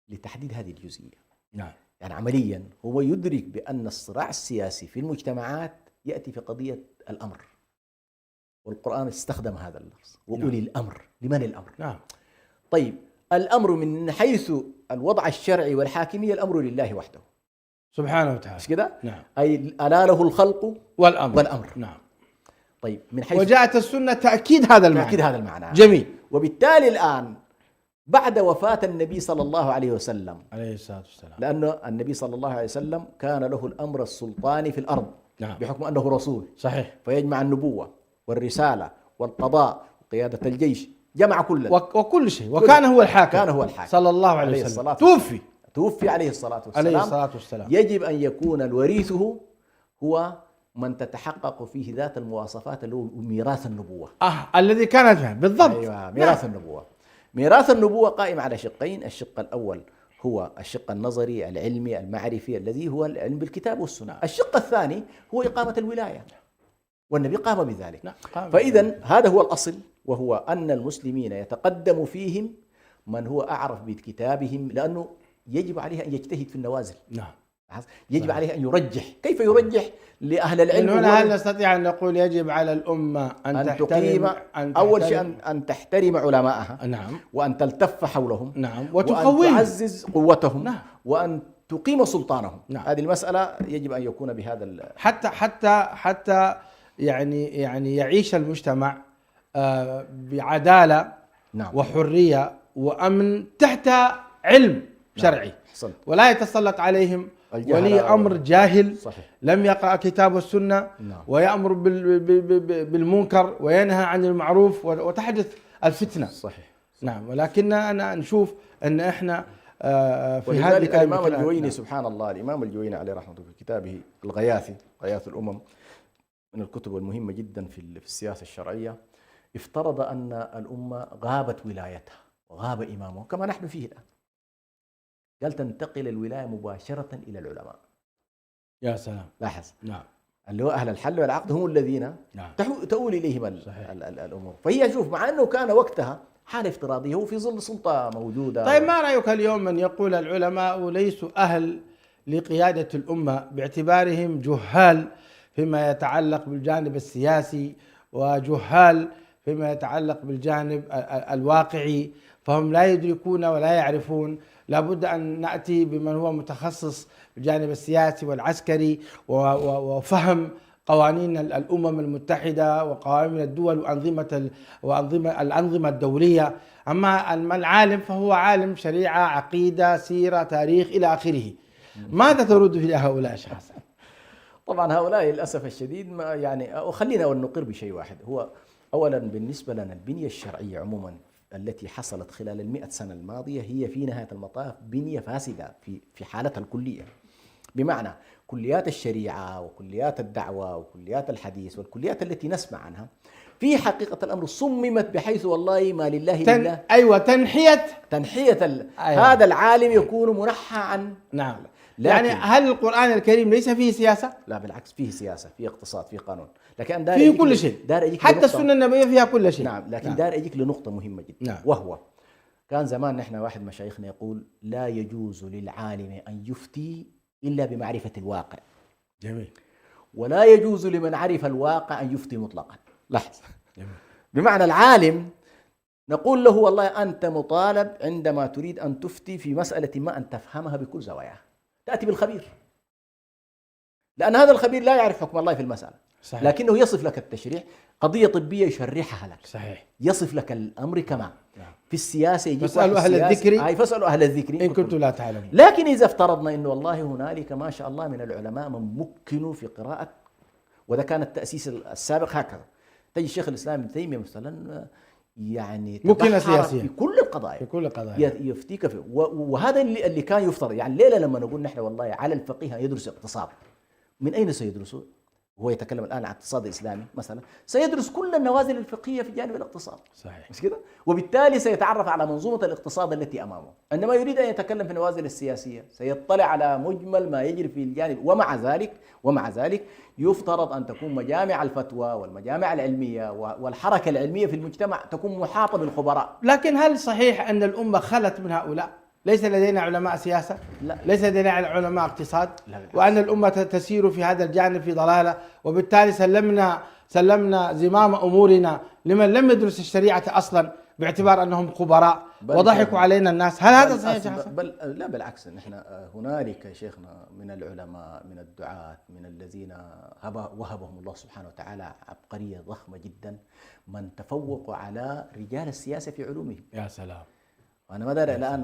لتحديد هذه الجزئية. نعم. يعني عمليا هو يدرك بأن الصراع السياسي في المجتمعات يأتي في قضية الأمر، والقرآن استخدم هذا اللفظ وأولي الأمر. لمن الأمر؟ نعم. طيب، الأمر من حيث الوضع الشرعي والحاكمية الأمر لله وحده سبحانه وتعالى، مش كده؟ نعم. أي ألا له الخلق والأمر. نعم. طيب، من حيث وجاءت السنة تأكيد هذا المعنى. جميل. وبالتالي الآن بعد وفاة النبي صلى الله عليه وسلم عليه الصلاة والسلام، لأن النبي صلى الله عليه وسلم كان له الأمر السلطاني في الأرض. نعم. بحكم أنه رسول. صحيح. فيجمع النبوة والرسالة والقضاء وقيادة الجيش، جمع وكل شيء، وكان هو الحاكم. كان هو الحاكم صلى الله عليه وسلم. توفي عليه الصلاة والسلام. يجب أن يكون الوريثه هو من تتحقق فيه ذات المواصفات اللي هو ميراث النبوة. الذي كانت فيه بالضبط. أيوة، ميراث النبوة. ميراث النبوة قائم على شقين: الشق الأول هو الشق النظري العلمي المعرفي الذي هو العلم بالكتاب والسنة. الشق الثاني هو إقامة الولاية والنبي قام بذلك. نعم. فإذا هذا هو الأصل، وهو أن المسلمين يتقدم فيهم من هو أعرف بكتابهم، لأنه يجب عليه أن يجتهد في النوازل. نعم. يجب عليه أن يرجح. كيف يرجح لأهل العلم؟ من هنا هل نستطيع أن نقول يجب على الأمة أن تقيم أول شيء أن تحترم علماءها. نعم. وأن تلتف حولهم. نعم. وأن تعزز قوتهم. نعم. وأن تقيم سلطانهم. نعم. هذه المسألة يجب أن يكون بهذا حتى يعني يعيش المجتمع بعدالة. نعم. وحرية وأمن تحت علم شرعي. نعم. ولا يتسلط عليهم ولي أمر جاهل. صحيح. لم يقرأ كتاب والسنة. نعم. ويأمر بالمنكر وينهى عن المعروف وتحدث الفتنة. صحيح. نعم. ولكن أنا نشوف أن إحنا في هذه الإمام الجويني سبحان الله، الإمام الجويني عليه رحمة الله في كتابه الغياثي، غياث الأمم، من الكتب المهمة جدا في السياسة الشرعية، افترض أن الأمة غابت ولايتها وغاب إمامه كما نحن فيه الآن. قال تنتقل الولاية مباشرة إلى العلماء. يا سلام. لاحظ. نعم. اللي هو أهل الحل والعقد هم الذين نعم. تؤول إليهم الأمور. فهي شوف، مع أنه كان وقتها حالة افتراضية، هو في ظل سلطة موجودة. طيب ما رأيك اليوم من يقول العلماء ليسوا أهل لقيادة الأمة باعتبارهم جهال فيما يتعلق بالجانب السياسي وجهال فيما يتعلق بالجانب الواقعي، فهم لا يدركون ولا يعرفون؟ لابد أن نأتي بمن هو متخصص بالجانب السياسي والعسكري وفهم قوانين الأمم المتحدة وقوانين الدول والأنظمة الدولية. أما العالم فهو عالم شريعة، عقيدة، سيرة، تاريخ إلى آخره. ماذا ترد في هؤلاء الأشخاص؟ طبعا هؤلاء للأسف الشديد ما يعني، خلينا نقر بشيء واحد، هو أولا بالنسبة لنا البنية الشرعية عموما التي حصلت خلال 100 سنة الماضية هي في نهاية المطاف بنية فاسدة في حالتها الكلية. بمعنى كليات الشريعة وكليات الدعوة وكليات الحديث والكليات التي نسمع عنها في حقيقة الأمر صممت بحيث والله ما لله لله. أيوة، تنحية أيوة. هذا العالم يكون منحى عن. نعم. يعني هل القرآن الكريم ليس فيه سياسة؟ لا بالعكس، فيه سياسة، فيه اقتصاد، فيه قانون، لكن فيه كل شيء، حتى السنة النبوية فيها كل شيء. نعم. لكن دار أجيك لنقطة مهمة جدا. نعم. وهو كان زمان نحن واحد مشايخنا يقول لا يجوز للعالم أن يفتي إلا بمعرفة الواقع. جميل. ولا يجوز لمن عرف الواقع أن يفتي مطلقا. لاحظ. جميل. بمعنى العالم نقول له والله أنت مطالب عندما تريد أن تفتي في مسألة ما أن تفهمها بكل زواياها، تأتي بالخبير، لأن هذا الخبير لا يعرف حكم الله في المسألة. صحيح. لكنه يصف لك التشريع، قضية طبية يشرحها لك. صحيح. يصف لك الأمر كما في السياسة يجيب فاسألوا أهل الذكر فاسألوا أهل الذكر إن كنتم لا تعلمون. لكن إذا افترضنا أنه والله هنالك ما شاء الله من العلماء من مكنوا في قراءة، وده كان التأسيس السابق هكذا، تجي الشيخ الإسلام ابن تيمية مثلا يعني ممكن سياسيا في كل القضايا، يفتيك في، وهذا اللي كان يفترض. يعني الليلة لما نقول نحن والله على الفقيه يدرس اقتصاد، من أين سيدرسه؟ هو يتكلم الآن عن اقتصاد إسلامي مثلا، سيدرس كل النوازل الفقهية في جانب الاقتصاد. صحيح. مش كده؟ وبالتالي سيتعرف على منظومة الاقتصاد التي أمامه. عندما يريد أن يتكلم في النوازل السياسية سيطلع على مجمل ما يجري في الجانب. ومع ذلك يفترض أن تكون مجامع الفتوى والمجامع العلمية والحركة العلمية في المجتمع تكون محاطة بالخبراء. لكن هل صحيح أن الأمة خلت من هؤلاء؟ ليس لدينا علماء سياسة؟ لا. ليس لدينا علماء اقتصاد؟ لا. وأن الأمة تسير في هذا الجانب في ضلالة، وبالتالي سلمنا زمام أمورنا لمن لم يدرس الشريعة أصلا باعتبار أنهم خبراء وضحكوا علينا الناس. هل هذا صحيح؟ لا بالعكس، نحن هنالك يا شيخنا من العلماء، من الدعاة، من الذين وهبهم الله سبحانه وتعالى عبقرية ضخمة جدا، من تفوقوا على رجال السياسة في علومهم. يا سلام. أنا ما داري الآن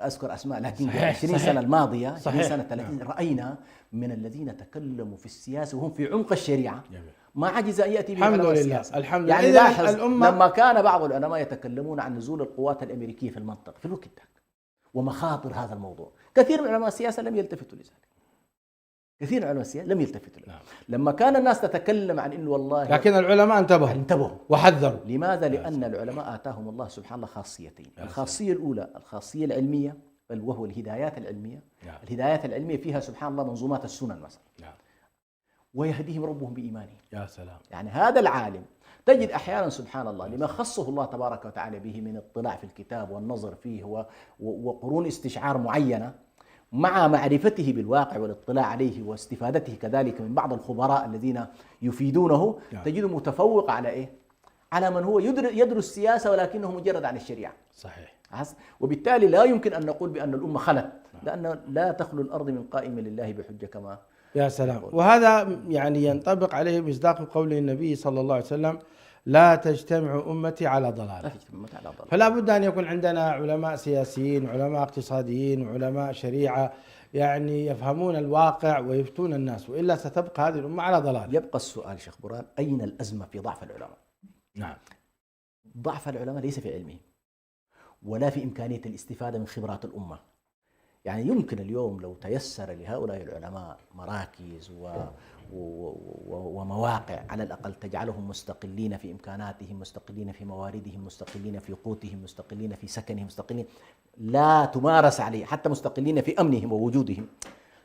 أذكر أسماء، لكن في 20 سنة الماضية، 20 سنة 30 رأينا من الذين تكلموا في السياسة وهم في عمق الشريعة. جميل. ما عجز أن يأتي الحمد لله. الحمد لله. يعني لاحظ لما كان بعض العلماء يتكلمون عن نزول القوات الأمريكية في المنطقة في الوقت ذاك ومخاطر هذا الموضوع، كثير من علماء السياسة لم يلتفتوا لذلك. كثير من علماء السياسة لم يلتفتوا له. نعم. لما كان الناس تتكلم عن إنه والله، لكن العلماء انتبهوا وحذروا. لماذا؟ لأن العلماء آتاهم الله سبحانه الله خاصيتين. الخاصية الأولى الخاصية العلمية، بل وهو الهدايات العلمية. نعم. الهدايات العلمية فيها سبحان الله منظومات السنن مثلا. نعم. ويهديهم ربهم بإيمانهم. يا سلام. يعني هذا العالم تجد أحيانا سبحان الله لما خصه الله تبارك وتعالى به من الاطلاع في الكتاب والنظر فيه وقرون استشعار معينة، مع معرفته بالواقع والاطلاع عليه واستفادته كذلك من بعض الخبراء الذين يفيدونه، تجده متفوق على إيه؟ على من هو يدرس السياسة ولكنه مجرد عن الشريعة. صحيح. وبالتالي لا يمكن أن نقول بأن الأمة خلت، لأن لا تخلو الأرض من قائم لله بحجة كما. يا سلام. وهذا يعني ينطبق عليه مصداق قول النبي صلى الله عليه وسلم: لا تجتمع أمتي على ضلالة. فلا بد أن يكون عندنا علماء سياسيين وعلماء اقتصاديين وعلماء شريعة يعني يفهمون الواقع ويفتون الناس، وإلا ستبقى هذه الأمة على ضلال. يبقى السؤال شيخ برهان، أين الأزمة في ضعف العلماء؟ نعم. ضعف العلماء ليس في علمهم ولا في إمكانية الاستفادة من خبرات الأمة. يعني يمكن اليوم لو تيسر لهؤلاء العلماء مراكز ومواقع على الأقل تجعلهم مستقلين في إمكاناتهم، مستقلين في مواردهم، مستقلين في قوتهم، مستقلين في سكنهم، مستقلين لا تمارس عليه، حتى مستقلين في أمنهم ووجودهم،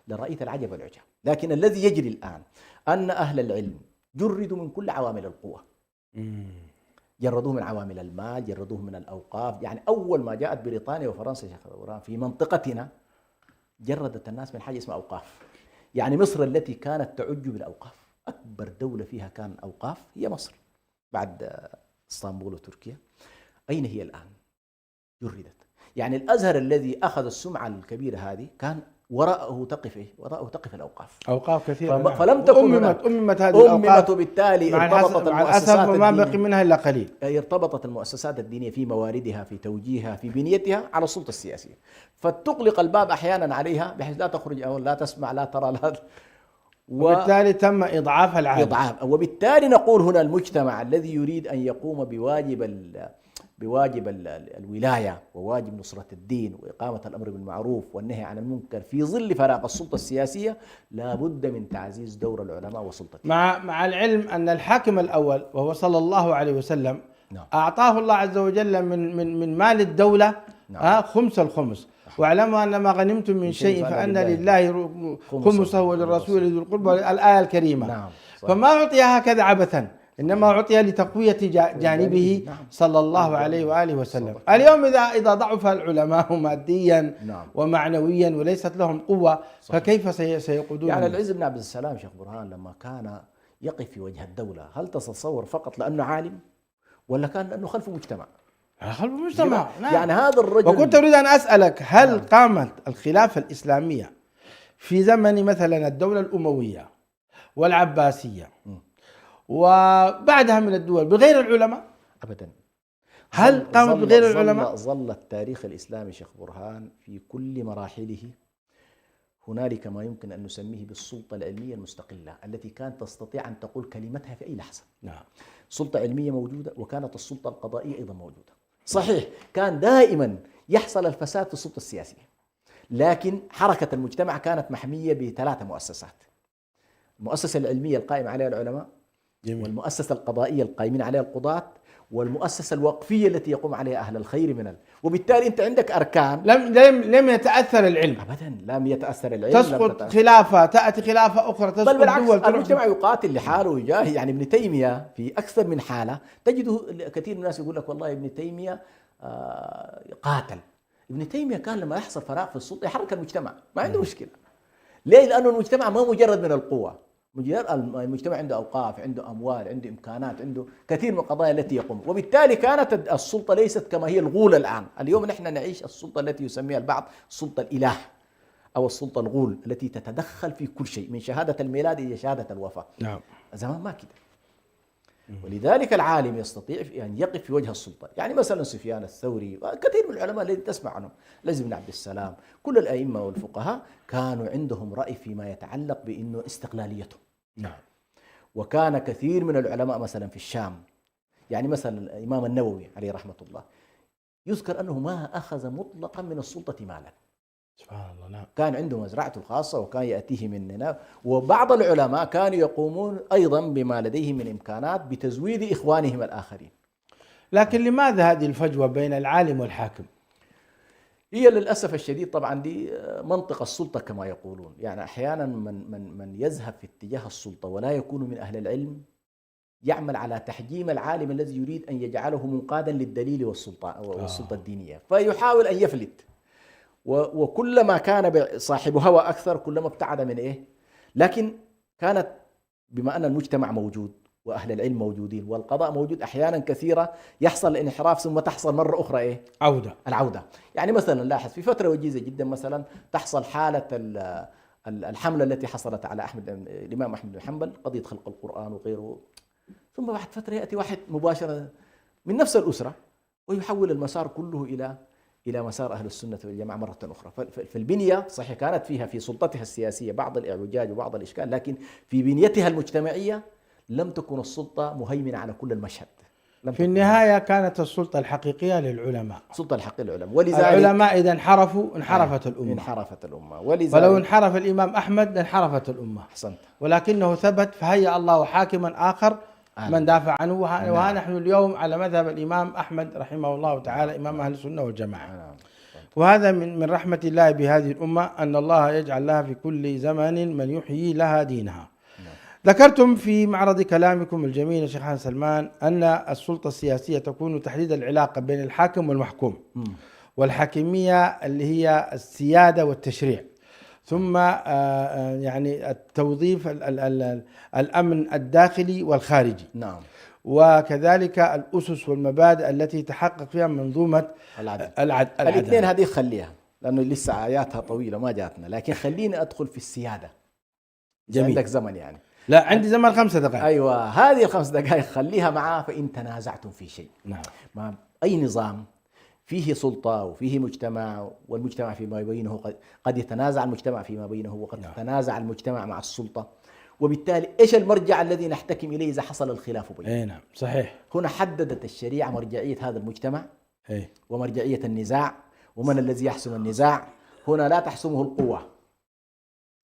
لرأيت العجب والعجب. لكن الذي يجري الآن أن أهل العلم جردوا من كل عوامل القوة، جردوه من عوامل المال، جردوه من الأوقاف. يعني أول ما جاءت بريطانيا وفرنسا في منطقتنا جردت الناس من حاجة اسمها أوقاف. يعني مصر التي كانت تعج بالأوقاف، أكبر دولة فيها كان أوقاف هي مصر بعد اسطنبول وتركيا. أين هي الآن؟ جردت. يعني الأزهر الذي أخذ السمعة الكبيرة هذه كان وراءه تقف إيه؟ وراءه تقف الأوقاف. أوقاف كثيرة. فلم تكن أممت هذه الأوقاف، وبالتالي ارتبطت مع الأسف ما بقي منها إلا قليل. ارتبطت المؤسسات الدينية في مواردها، في توجيهها، في بنيتها على السلطة السياسية، فتغلق الباب أحيانا عليها بحيث لا تخرج أو لا تسمع لا ترى لا وبالتالي تم إضعاف العالم. وبالتالي نقول هنا المجتمع الذي يريد أن يقوم بواجب الولاية وواجب نصرة الدين وإقامة الأمر بالمعروف والنهي عن المنكر في ظل فراغ السلطة السياسية، لا بد من تعزيز دور العلماء وسلطتهم. مع العلم أن الحاكم الأول وهو صلى الله عليه وسلم أعطاه الله عز وجل من مال الدولة خمس الخمس، واعلموا أن ما غنمتم من شيء فأن لله خمسه وللرسول ذي القربى، الآية الكريمة. فما أعطي هكذا عبثا، إنما أعطي لتقوية جانبه صلى الله عليه وآله وسلم. اليوم إذا ضعف العلماء ماديا ومعنويا وليست لهم قوة، فكيف سيقودون؟ يعني العز بن عبد السلام شيخ برهان لما كان يقف في وجه الدولة، هل تتصور فقط لأنه عالم ولا كان لأنه خلف مجتمع؟ خلف المجتمع. يعني هذا الرجل. وكنت أريد أن أسألك، هل قامت الخلافة الإسلامية في زمن مثلا الدولة الأموية والعباسية وبعدها من الدول بغير العلماء؟ أبدا. هل قامت بغير العلماء؟ ظل التاريخ الإسلامي شيخ برهان في كل مراحله هنالك ما يمكن أن نسميه بالسلطة العلمية المستقلة التي كانت تستطيع أن تقول كلمتها في أي لحظة. نعم. سلطة علمية موجودة، وكانت السلطة القضائية أيضا موجودة. صحيح كان دائما يحصل الفساد في السلطة السياسية، لكن حركة المجتمع كانت محمية بثلاث مؤسسات: المؤسسة العلمية القائمة عليها العلماء، والمؤسسة القضائية القائمين عليها القضاة، والمؤسسة الوقفية التي يقوم عليها أهل الخير من وبالتالي أنت عندك أركان. لم يتأثر العلم أبدا، لم يتأثر العلم. تسقط خلافة، تأتي خلافة أخرى، تسقط. بل بالعكس، المجتمع يقاتل لحاله ويجاهد. يعني ابن تيمية في أكثر من حالة تجده كثير من الناس يقول لك والله ابن تيمية قاتل. ابن تيمية كان لما يحصل فراغ في السلطة يحرك المجتمع، ما عنده مشكلة. ليه؟ لأنه المجتمع ما مجرد من القوة، المجتمع عنده أوقاف، عنده أموال، عنده إمكانات، عنده كثير من القضايا التي يقوم. وبالتالي كانت السلطة ليست كما هي الغول الآن. اليوم نحن نعيش السلطة التي يسميها البعض السلطة الإله أو السلطة الغول التي تتدخل في كل شيء من شهادة الميلاد إلى شهادة الوفاة. نعم. زمان ما كده. ولذلك العالم يستطيع أن يقف في وجه السلطة. يعني مثلا سفيان الثوري وكثير من العلماء الذين تسمع عنهم، العز بن عبد السلام، كل الأئمة والفقهاء كانوا عندهم رأي فيما يتعلق بأنه استقلاليتهم. نعم. وكان كثير من العلماء مثلا في الشام، يعني مثلا الإمام النووي عليه رحمة الله يذكر أنه ما أخذ مطلقا من السلطة مالا. سبحان الله. نعم. كان عنده مزرعته الخاصة وكان يأتيه من هنا. وبعض العلماء كانوا يقومون أيضا بما لديهم من إمكانات بتزويد إخوانهم الآخرين. لكن لماذا هذه الفجوة بين العالم والحاكم؟ هي للأسف الشديد طبعا دي منطق السلطة كما يقولون. يعني أحيانا من يذهب في اتجاه السلطة ولا يكون من أهل العلم يعمل على تحجيم العالم الذي يريد أن يجعله منقادا للدليل والسلطة الدينية، فيحاول أن يفلت. وكلما كان صاحب هوى أكثر كلما ابتعد من إيه. لكن كانت بما أن المجتمع موجود وأهل العلم موجودين والقضاء موجود، أحيانا كثيرة يحصل الانحراف ثم تحصل مرة أخرى إيه؟ العودة. يعني مثلا لاحظ في فترة وجيزة جدا مثلا تحصل حالة الحملة التي حصلت على الإمام أحمد بن حنبل، قضية خلق القرآن وغيره، ثم بعد فترة يأتي واحد مباشرة من نفس الأسرة ويحول المسار كله إلى مسار أهل السنة والجماعة مرة أخرى. فالبنية صحيح كانت فيها في سلطتها السياسية بعض الإعوجاج وبعض الإشكال، لكن في بنيتها المجتمعية لم تكن السلطة مهيمنة على كل المشهد. في النهاية كانت السلطة الحقيقية للعلماء، السلطة الحقيقية للعلماء. ولذلك العلماء إذا انحرفوا انحرفت الأمة. ولو انحرف الإمام أحمد انحرفت الأمة. أحسنت. ولكنه ثبت فهيأ الله حاكما آخر من دافع عنه، ونحن اليوم على مذهب الإمام أحمد رحمه الله تعالى إمام أهل السنة والجماعة. وهذا من رحمة الله بهذه الأمة أن الله يجعل لها في كل زمن من يحيي لها دينها. ذكرتم في معرض كلامكم الجميل يا شيخ حسن سلمان أن السلطة السياسية تكون تحديد العلاقة بين الحاكم والمحكوم، والحاكمية اللي هي السيادة والتشريع، ثم يعني التوظيف الأمن الداخلي والخارجي. نعم. وكذلك الأسس والمبادئ التي تحقق فيها منظومة العدل. الاثنين هذه خليها لأنه لسه آياتها طويلة ما جاتنا، لكن خليني أدخل في السيادة. جميل. عندك زمن يعني؟ لا عندي زمن 5 دقائق. أيوة، هذه ال5 دقائق خليها معاه. فإن تنازعتم في شيء، نعم، ما أي نظام فيه سلطة وفيه مجتمع، والمجتمع فيما بينه قد يتنازع المجتمع فيما بينه، وقد يتنازع المجتمع مع السلطة، وبالتالي إيش المرجع الذي نحتكم إليه إذا حصل الخلاف بينه؟ نعم صحيح. هنا حددت الشريعة مرجعية هذا المجتمع ومرجعية النزاع ومن الذي يحسم النزاع. هنا لا تحسمه القوة،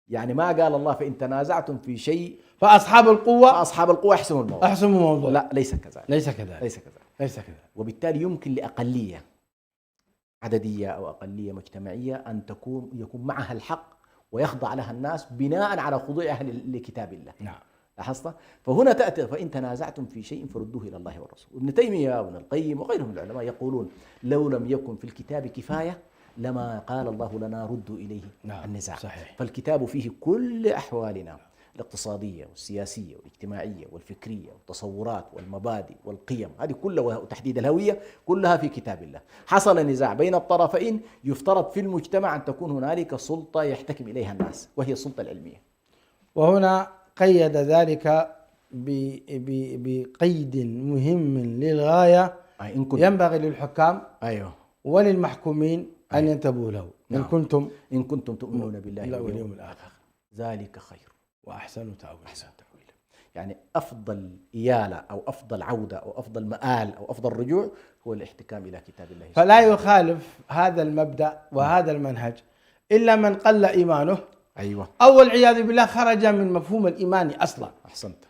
يعني ما قال الله فإن تنازعتم في شيء فأصحاب القوة يحسموا الموضوع. لا، ليس كذلك. وبالتالي يمكن لأقلية عددية أو أقلية مجتمعية أن يكون معها الحق ويخضع لها الناس بناء على خضوعها لكتاب الله. نعم. لاحظت؟ فهنا تأتي فإن تنازعتم في شيء فردوه إلى الله والرسول. ابن تيمية وابن القيم وغيرهم من العلماء يقولون لو لم يكن في الكتاب كفاية لما قال الله لنا ردوا إليه النزاع. صحيح. فالكتاب فيه كل أحوالنا الاقتصادية والسياسية والاجتماعية والفكرية والتصورات والمبادئ والقيم، هذه كلها وتحديد الهوية كلها في كتاب الله. حصل نزاع بين الطرفين، يفترض في المجتمع أن تكون هنالك سلطة يحتكم إليها الناس وهي السلطة العلمية. وهنا قيد ذلك بقيد مهم للغاية ينبغي للحكام وللمحكومين أن ينتبهوا له. إن كنتم تؤمنون بالله واليوم الآخر ذلك خير وأحسن تأويلا. يعني أفضل إيالة أو أفضل عودة أو أفضل مآل أو أفضل رجوع هو الاحتكام إلى كتاب الله. فلا يخالف هذا المبدأ وهذا المنهج إلا من قل إيمانه، أو والعياذ بالله خرج من مفهوم الإيمان أصلا. أحسنت.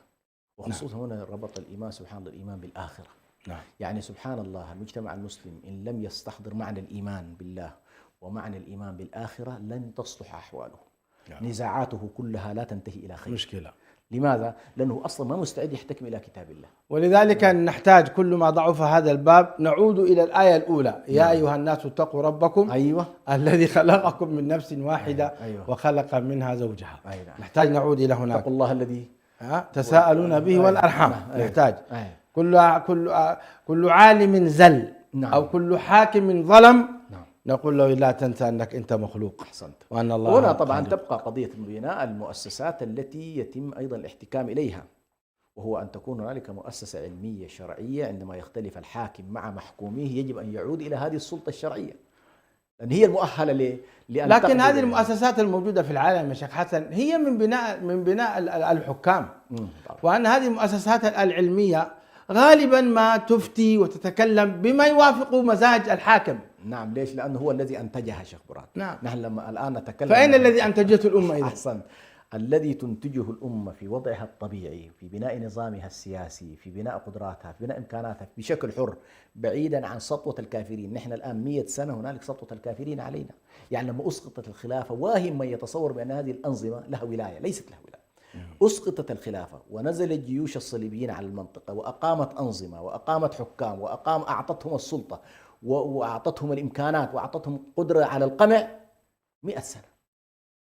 وخصوصا هنا ربط الإيمان سبحان الله الإيمان بالآخرة. يعني سبحان الله المجتمع المسلم إن لم يستحضر معنى الإيمان بالله ومعنى الإيمان بالآخرة لن تصلح أحواله. نزاعاته كلها لا تنتهي إلى خير. مشكلة. لماذا؟ لأنه أصلا ما مستعد يحتكم إلى كتاب الله. ولذلك نحتاج كل ما ضعف هذا الباب نعود إلى الآية الأولى. يا أيها الناس اتقوا ربكم الذي خلقكم من نفس واحدة وخلق منها زوجها. نحتاج نعود إلى هناك. اتقوا الله الذي تساءلون به والأرحام. نحتاج كل عالم زل أو كل حاكم ظلم نقول له لا تنسى أنك أنت مخلوق. أحسنت. وأن الله هنا طبعا تبقى قضية بناء المؤسسات التي يتم أيضا الاحتكام إليها، وهو أن تكون هنالك مؤسسة علمية شرعية. عندما يختلف الحاكم مع محكوميه يجب أن يعود إلى هذه السلطة الشرعية لأن هي المؤهلة لأن لكن هذه المؤسسات الموجودة في العالم يا شيخ حسن هي من بناء الحكام، وأن هذه المؤسسات العلمية غالبا ما تفتي وتتكلم بما يوافق مزاج الحاكم. نعم. ليش؟ لأنه هو الذي أنتجها شيخ براد. نعم. نحن لما الآن نتكلم فأين الذي أنتجته الأمة إذا؟ أحسن. الذي تنتجه الأمة في وضعها الطبيعي، في بناء نظامها السياسي، في بناء قدراتها، في بناء إمكاناتها بشكل حر، بعيدا عن سطوة الكافرين. نحن الآن 100 سنة هنالك سطوة الكافرين علينا. يعني لما أسقطت الخلافة، واهم من يتصور بأن هذه الأنظمة لها ولاية، ليست لها ولاية. أسقطت الخلافة ونزلت جيوش الصليبيين على المنطقة وأقامت أنظمة وأقامت حكام أعطتهم السلطة وأعطتهم الإمكانات وأعطتهم قدرة على القمع 100 سنة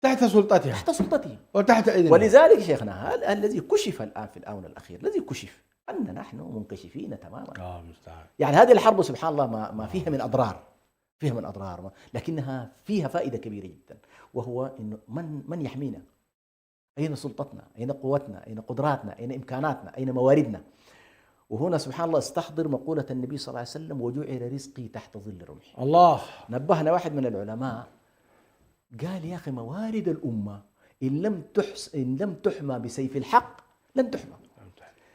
تحت سلطتها، تحت سلطتهم وتحت إذنها. ولذلك شيخنا هذا الذي كشف الآن في الآونة الأخير، الذي كشف أن نحن منكشفين تماما. مستعان. يعني هذه الحرب سبحان الله ما فيها من أضرار، فيها من أضرار، لكنها فيها فائدة كبيرة جدا، وهو إنه من يحمينا؟ أين سلطتنا؟ أين قوتنا؟ أين قدراتنا؟ أين إمكاناتنا؟ أين مواردنا؟ وهنا سبحان الله استحضر مقولة النبي صلى الله عليه وسلم: وجعل رزقي تحت ظل رمحي. الله. نبهنا واحد من العلماء قال: يا أخي، موارد الأمة إن لم تحمى بسيف الحق لن تحمى.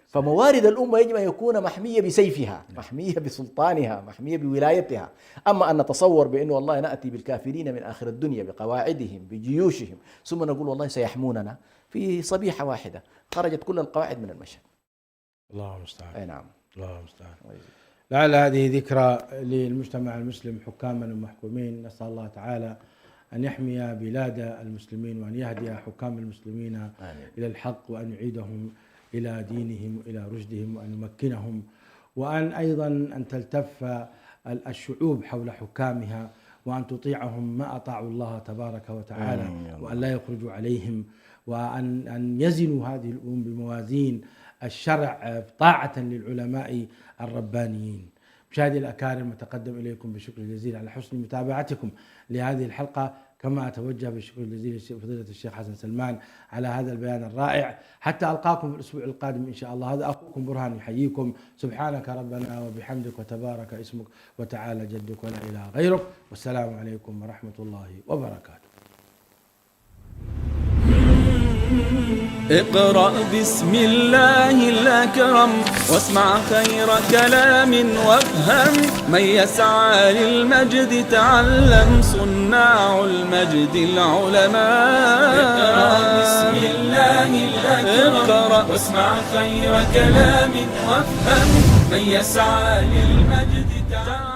فموارد الأمة يجب أن يكون محمية بسيفها، محمية بسلطانها، محمية بولايتها. أما أن نتصور بأنه والله نأتي بالكافرين من آخر الدنيا بقواعدهم بجيوشهم ثم نقول والله سيحموننا، في صبيحة واحدة خرجت كل القواعد من المشهد. الله المستعان. أي نعم. الله المستعان. لعل هذه ذكرى للمجتمع المسلم حكاما ومحكومين. نسأل الله تعالى أن يحمي بلاد المسلمين وأن يهدي حكام المسلمين آمين. إلى الحق، وأن يعيدهم إلى دينهم وإلى رشدهم، وأن يمكنهم، وأن أيضا أن تلتف الشعوب حول حكامها، وأن تطيعهم ما أطاعوا الله تبارك وتعالى، وأن لا يخرجوا عليهم، وأن يزنوا هذه الأمم بموازين الشرع طاعة للعلماء الربانيين. مشاهدي الأكارم، أتقدم إليكم بشكر جزيل على حسن متابعتكم لهذه الحلقة، كما أتوجه بالشكر الجزيل لفضيلة الشيخ حسن سلمان على هذا البيان الرائع. حتى ألقاكم في الأسبوع القادم إن شاء الله. هذا أخوكم برهان يحييكم. سبحانك ربنا وبحمدك وتبارك اسمك وتعالى جدك ولا إله غيرك، والسلام عليكم ورحمة الله وبركاته. اقرأ بسم الله الأكرم واسمع خير كلام وافهم، من يسعى للمجد تعلم، صناع المجد العلماء. اقرأ بسم الله الأكرم واسمع خير كلام وافهم، من يسعى للمجد تعلم.